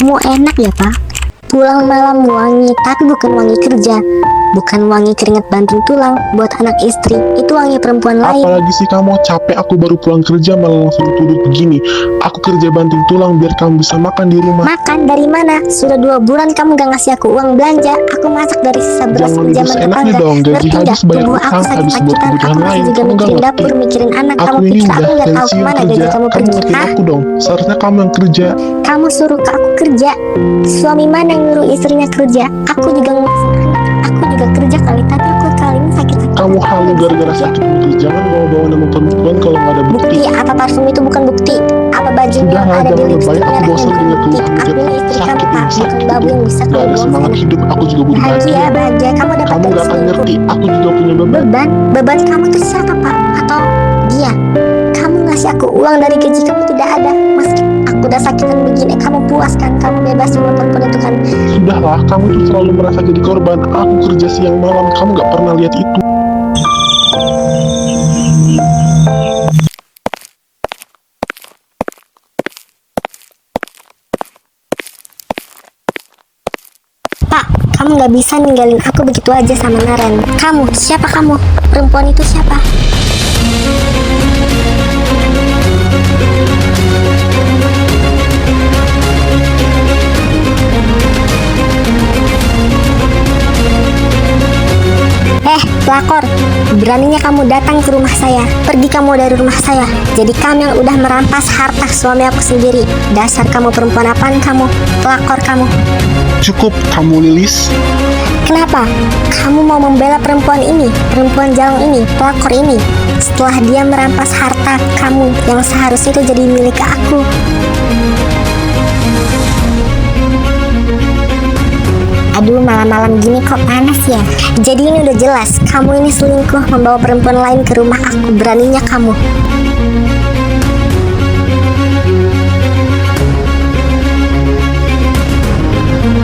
Kamu enak ya, Pak? Pulang malam wangi, tapi bukan wangi kerja. Bukan wangi keringat banting tulang buat anak istri. Itu wangi perempuan lain. Apalagi sih kamu capek, aku baru pulang kerja malah langsung tuduh begini. Aku kerja banting tulang biar kamu bisa makan di rumah. Makan dari mana? Sudah 2 bulan kamu gak ngasih aku uang belanja. Aku masak dari sisa beras Jangan pinjaman gitu seenaknya tetangga. dong, gaji Ngerti habis gak? bayar Tubuh utang, aku habis buat sakit-sakitan. kebutuhan Aku masih lain. juga Kamu gak mikirin ngerti. dapur, mikirin anak. Kamu Aku ini pikir aku udah gak tahu pensiun kemana gaji kerja, kamu kamu pergi? ngertiin Hah? aku dong. Seharusnya kamu yang kerja. Kamu suruh ke aku kerja. Suami mana yang nyuruh istrinya kerja? Aku juga ngurus anak. Aku juga kerja kali, tapi aku kali ini sakit-sakitan. Kamu halu gara-gara sakit terus. Jangan bawa-bawa nama perempuan kalau nggak ada bukti. Bukti apa? Parfum itu bukan bukti. Apa bajunya Sudah yang lah, ada di jangan lebay. lipstick Aku merah bosan bukan dengar bukti. keluhan Aku kerja. ini istri kamu, Sakit Pak. ini, Bukan sakit babu itu. yang bisa Gak kamu ada buang semangat sana. hidup. Aku juga butuh Bahagia, bahagia. bahagia. Kamu dapat Kamu dari gak akan selingkuh. ngerti. Aku juga punya beban. Beban? Beban kamu tuh siapa, Pak? Atau dia? Kamu ngasih aku uang dari gaji kamu tidak ada. Meski aku udah sakitan begini, kamu puas kan? Kamu bebas sama perempuan itu kan? Sudahlah, kamu tuh selalu merasa jadi korban. Aku kerja siang malam. Kamu gak pernah lihat itu. Pak, kamu nggak bisa ninggalin aku begitu aja sama Naren. Kamu, siapa kamu? Perempuan itu siapa? Pelakor, beraninya kamu datang ke rumah saya. Pergi kamu dari rumah saya. Jadi kamu yang udah merampas harta suami aku sendiri. Dasar kamu perempuan apaan kamu? Pelakor kamu. Cukup, kamu Lilis. Kenapa? Kamu mau membela perempuan ini, perempuan jalong ini, pelakor ini, setelah dia merampas harta kamu yang seharusnya itu jadi milik aku. Aduh, malam-malam gini kok panas ya. Jadi ini udah jelas, kamu ini selingkuh membawa perempuan lain ke rumah aku. Beraninya kamu.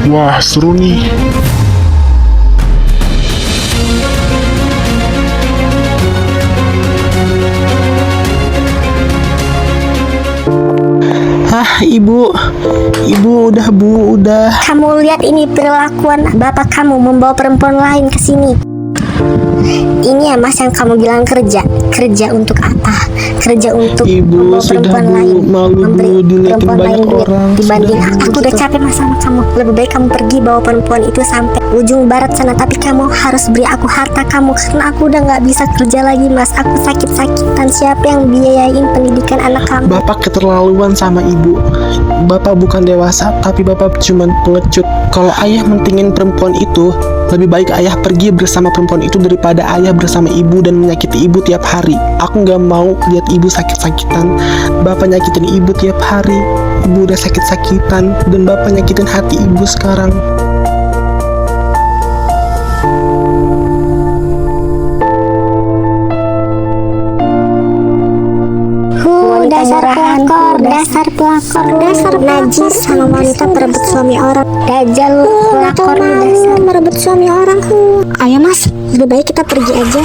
Wah, seru nih. Hah, ibu udah. Kamu lihat ini perlakuan bapak kamu membawa perempuan lain ke sini. Ini ya mas yang kamu bilang kerja. Kerja untuk apa? Kerja untuk Ibu, membawa sudah, perempuan Bu. lain, Malu, Bu. memberi Dilihatin perempuan lain banyak duit orang. dibanding Sudah, Bu. aku udah capek mas sama kamu. Lebih baik kamu pergi bawa perempuan itu sampai ujung barat sana. Tapi kamu harus beri aku harta kamu karena aku udah nggak bisa kerja lagi mas. Aku sakit-sakitan. Siapa yang biayain pendidikan anak kamu? Bapak keterlaluan sama ibu. Bapak bukan dewasa, tapi bapak cuman pengecut. Kalau ayah mentingin perempuan itu, lebih baik ayah pergi bersama perempuan itu daripada ayah bersama ibu dan menyakiti ibu tiap hari. Aku nggak mau lihat ibu sakit-sakitan. Bapak nyakitin ibu tiap hari. Ibu udah sakit-sakitan dan bapak nyakitin hati ibu sekarang. Dasar pelakor, dasar pelakor, dasar najis sama wanita perebut suami orang. Dajjal lu, pelakor lu, dasar merebut suami orang. Ayo mas, lebih baik kita pergi aja.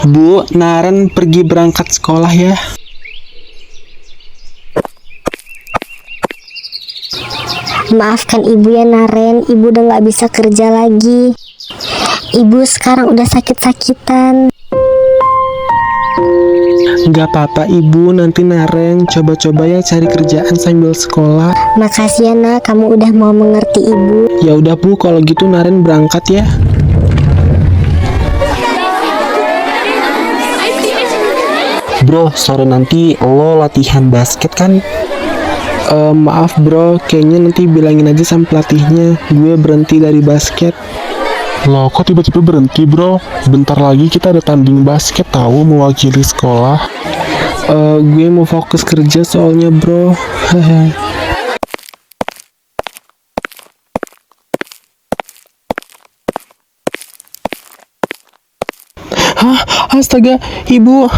Bu, Naren pergi berangkat sekolah ya. Maafkan ibu ya Naren, ibu udah gak bisa kerja lagi. Ibu sekarang udah sakit-sakitan. Gak apa-apa ibu, nanti Naren coba-coba ya cari kerjaan sambil sekolah. Makasih ya nak, kamu udah mau mengerti ibu. Ya udah Bu, kalau gitu Naren berangkat ya. Bro, sore nanti lo latihan basket kan? Maaf bro, kayaknya nanti bilangin aja sama pelatihnya gue berhenti dari basket. Loh, kok tiba-tiba berhenti, bro? Bentar lagi kita ada tanding basket tahu mewakili sekolah. Gue mau fokus kerja soalnya, bro. Hehe. Hah? Astaga, ibu.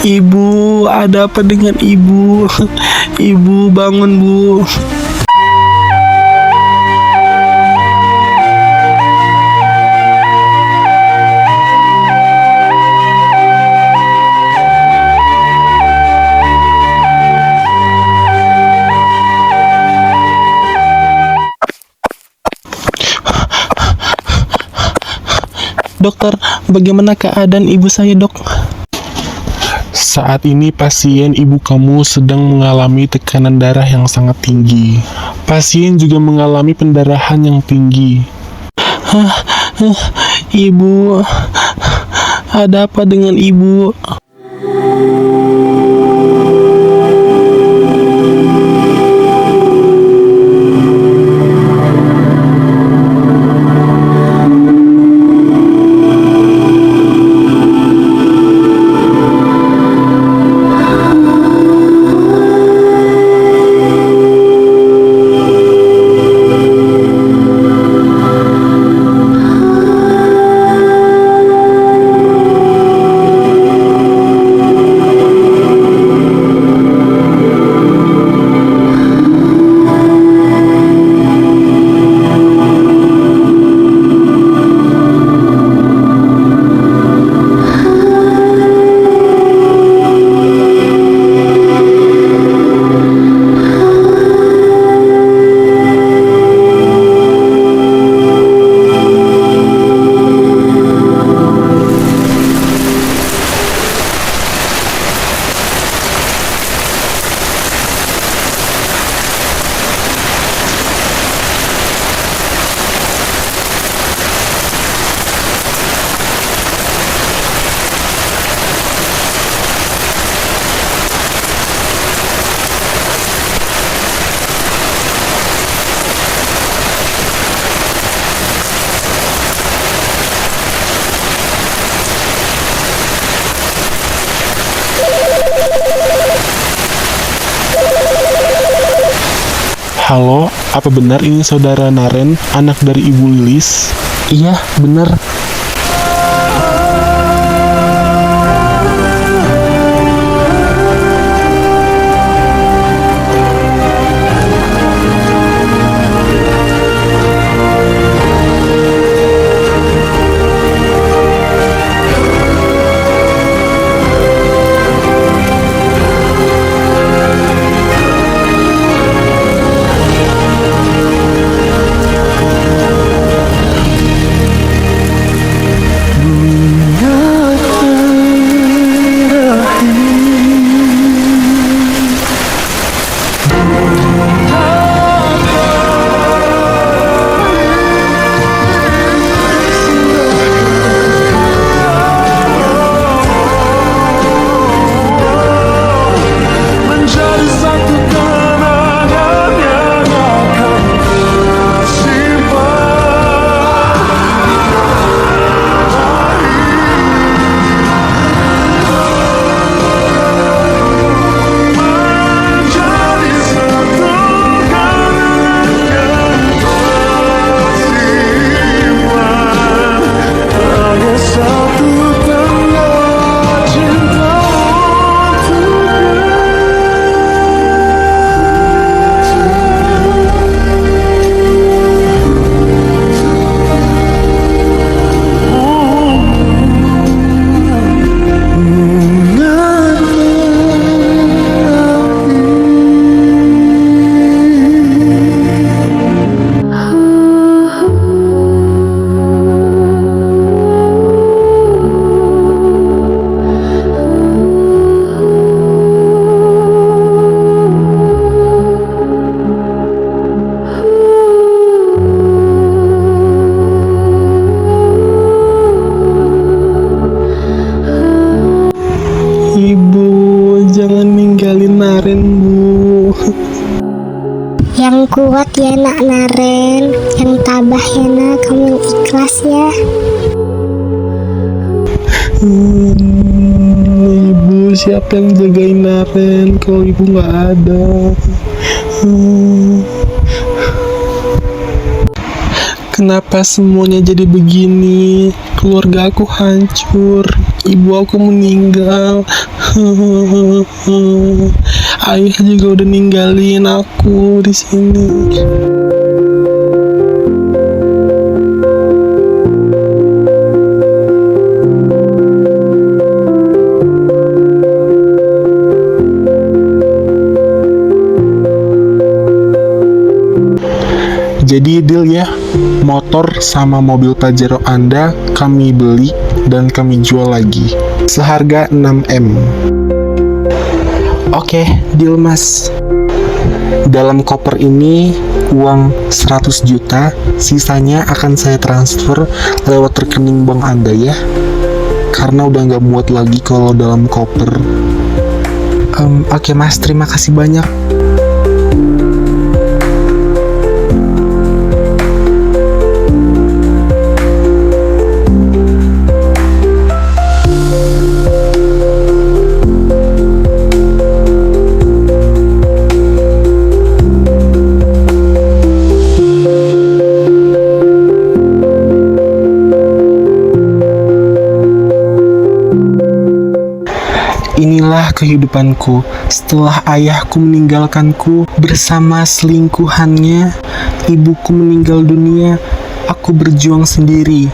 Ibu, ada apa dengan ibu? Ibu, bangun, Bu. Dokter, bagaimana keadaan ibu saya, Dok? Saat ini pasien ibu kamu sedang mengalami tekanan darah yang sangat tinggi. Pasien juga mengalami pendarahan yang tinggi. Ibu, ada apa dengan ibu? Halo, apa benar ini saudara Naren, anak dari Ibu Lilis? Iya, bener. kuat ya nak Naren, yang tabah ya nak, kamu yang ikhlas ya. Ibu, siapa yang jagain Naren kalau ibu nggak ada? Kenapa semuanya jadi begini? Keluarga aku hancur, ibu aku meninggal, ayah juga udah ninggalin aku di sini. Jadi deal ya, motor sama mobil Pajero Anda kami beli dan kami jual lagi. Seharga 6M. Oke, deal mas. Dalam koper ini uang 100 juta, sisanya akan saya transfer lewat rekening bank Anda ya. Karena udah nggak muat lagi kalau dalam koper. Oke mas, terima kasih banyak. Inilah kehidupanku setelah ayahku meninggalkanku bersama selingkuhannya. Ibuku meninggal dunia. Aku berjuang sendiri,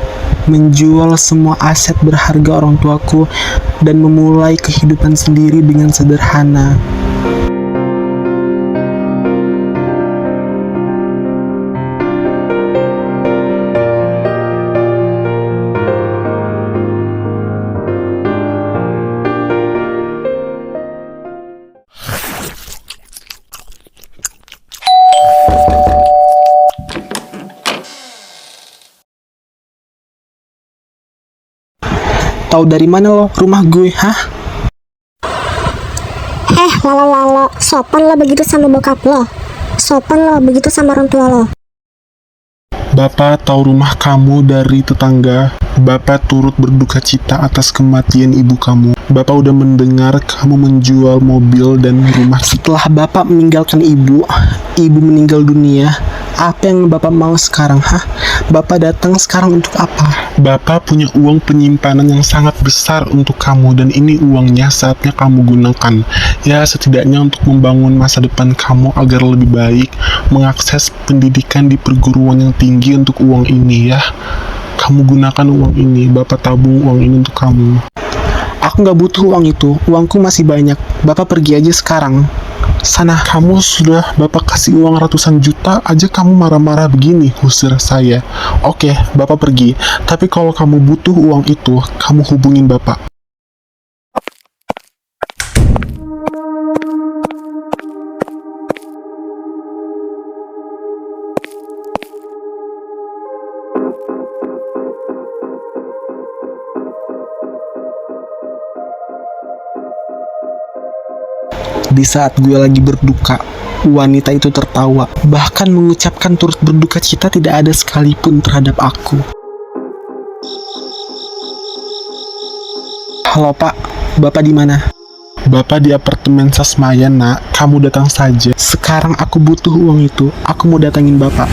menjual semua aset berharga orang tuaku dan memulai kehidupan sendiri dengan sederhana. Tahu dari mana lo rumah gue, hah? Lalo, sopan lo begitu sama bokap lo, sopan lo begitu sama orang tua lo. Bapak tahu rumah kamu dari tetangga. Bapak turut berduka cita atas kematian ibu kamu. Bapak udah mendengar kamu menjual mobil dan rumah. Setelah bapak meninggalkan ibu meninggal dunia, apa yang bapak mau sekarang, hah? Bapak datang sekarang untuk apa? Bapak punya uang penyimpanan yang sangat besar untuk kamu dan ini uangnya saatnya kamu gunakan. Ya setidaknya untuk membangun masa depan kamu agar lebih baik, mengakses pendidikan di perguruan yang tinggi untuk uang ini ya. Kamu gunakan uang ini, Bapak tabung uang ini untuk kamu. Aku nggak butuh uang itu, uangku masih banyak. Bapak pergi aja sekarang. Sana. Kamu sudah Bapak kasih uang ratusan juta aja kamu marah-marah begini, usir saya. Oke, Bapak pergi. Tapi kalau kamu butuh uang itu, kamu hubungin Bapak. Di saat gue lagi berduka, wanita itu tertawa, bahkan mengucapkan turut berduka cita tidak ada sekalipun terhadap aku. Halo Pak, Bapak di mana? Bapak di apartemen Sasmaya, nak. Kamu datang saja. Sekarang aku butuh uang itu, aku mau datangin Bapak.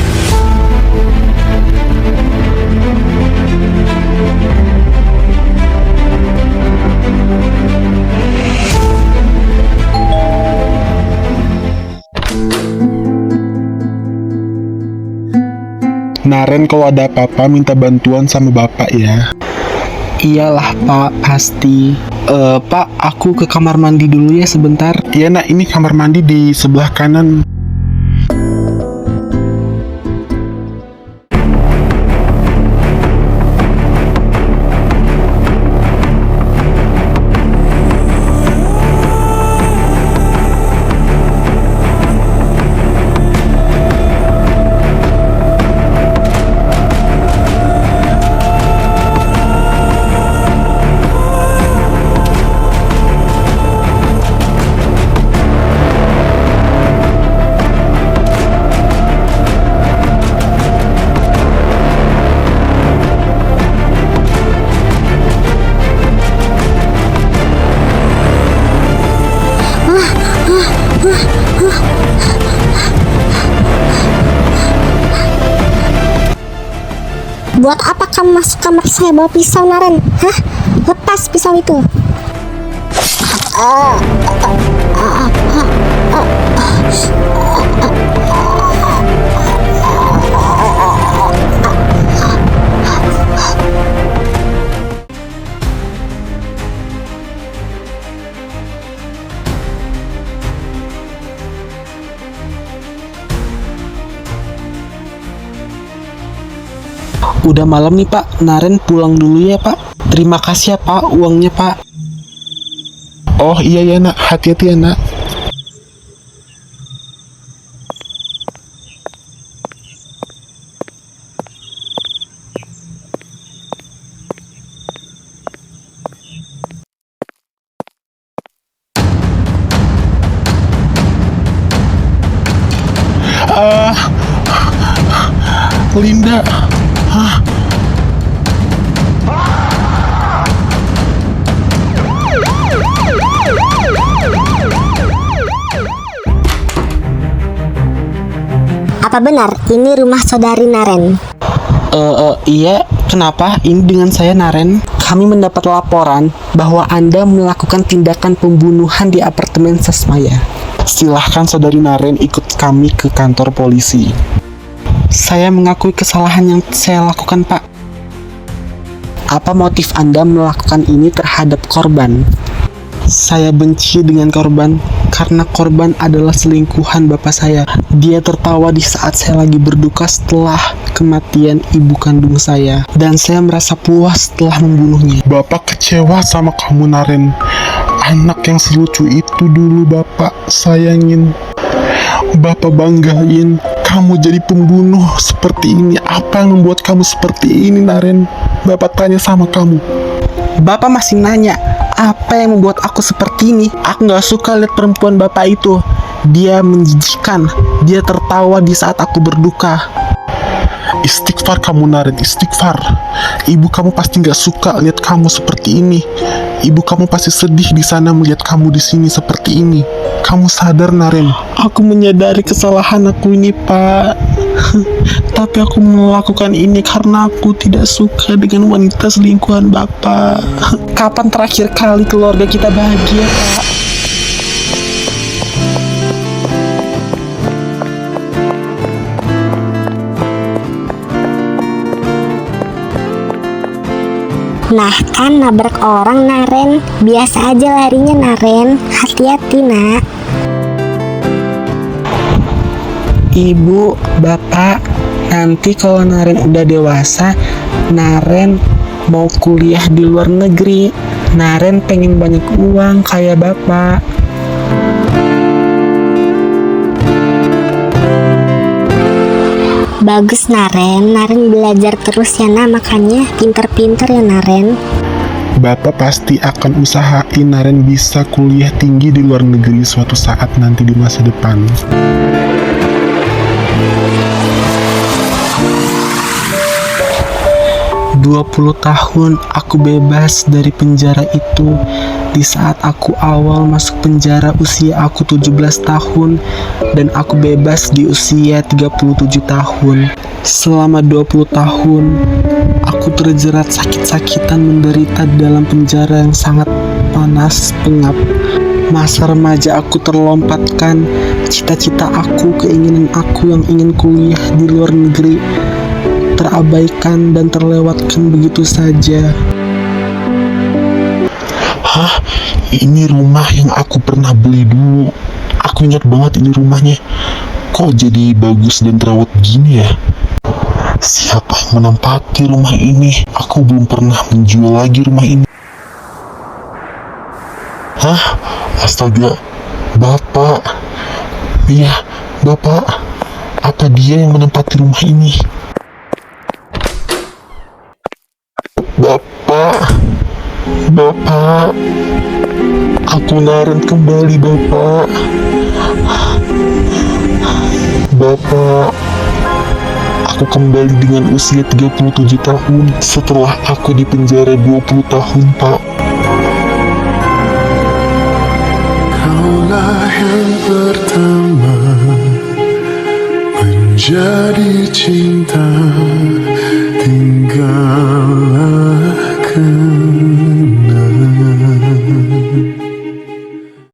Naren kalau ada apa-apa minta bantuan sama Bapak ya. Iyalah Pak, pasti. Pak, aku ke kamar mandi dulu ya sebentar. Iya nak, ini kamar mandi di sebelah kanan. Buat apa kamu masuk kamar saya bawa pisau, Naren? Hah? Lepas pisau itu. Udah malam nih Pak, Naren pulang dulu ya Pak. Terima kasih ya Pak, uangnya Pak. Oh iya ya nak, hati-hati ya nak. Linda. Apa benar ini rumah saudari Naren? Iya, kenapa? Ini dengan saya Naren. Kami mendapat laporan bahwa Anda melakukan tindakan pembunuhan di apartemen Sasmaya. Silahkan saudari Naren ikut kami ke kantor polisi. Saya mengakui kesalahan yang saya lakukan, Pak. Apa motif Anda melakukan ini terhadap korban? Saya benci dengan korban karena korban adalah selingkuhan bapak saya. Dia tertawa di saat saya lagi berduka setelah kematian ibu kandung saya, dan saya merasa puas setelah membunuhnya. Bapak kecewa sama kamu Naren. Anak yang selucu itu dulu Bapak sayangin, Bapak banggain. Kamu jadi pembunuh seperti ini. Apa yang membuat kamu seperti ini Naren? Bapak tanya sama kamu. Bapak masih nanya, apa yang membuat aku seperti ini? Aku gak suka lihat perempuan bapak itu. Dia menjijikan. Dia tertawa di saat aku berduka. Istighfar kamu Naren, istighfar. Ibu kamu pasti gak suka lihat kamu seperti ini. Ibu kamu pasti sedih di sana melihat kamu di sini seperti ini. Kamu sadar Naren? Aku menyadari kesalahan aku ini, Pak. Tapi aku melakukan ini karena aku tidak suka dengan wanita selingkuhan Bapak. Kapan terakhir kali keluarga kita bahagia, Pak? Nah kan nabrak orang Naren. Biasa aja larinya Naren. Hati-hati nak. Ibu, Bapak, nanti kalau Naren udah dewasa, Naren mau kuliah di luar negeri. Naren pengen banyak uang kayak Bapak. Bagus Naren. Naren belajar terus ya nak. Makanya pinter-pinter ya Naren. Bapak pasti akan usahain Naren bisa kuliah tinggi di luar negeri suatu saat nanti di masa depan. 20 tahun aku bebas dari penjara itu. Di saat aku awal masuk penjara usia aku 17 tahun dan aku bebas di usia 37 tahun. Selama 20 tahun aku terjerat sakit-sakitan menderita dalam penjara yang sangat panas, pengap. Masa remaja aku terlompatkan, cita-cita aku, keinginan aku yang ingin kuliah di luar negeri terabaikan dan terlewatkan begitu saja. Hah? Ini rumah yang aku pernah beli dulu. Aku ingat banget ini rumahnya. Kok jadi bagus dan terawat gini ya? Siapa yang menempati rumah ini? Aku belum pernah menjual lagi rumah ini. Hah? Astaga, Bapak. Iya, Bapak. Apa dia yang menempati rumah ini? Bapak, Bapak, aku Naren kembali Bapak. Bapak, aku kembali dengan usia 37 tahun setelah aku dipenjara 20 tahun Pak. Kaulah yang pertama Jadi cinta tinggallah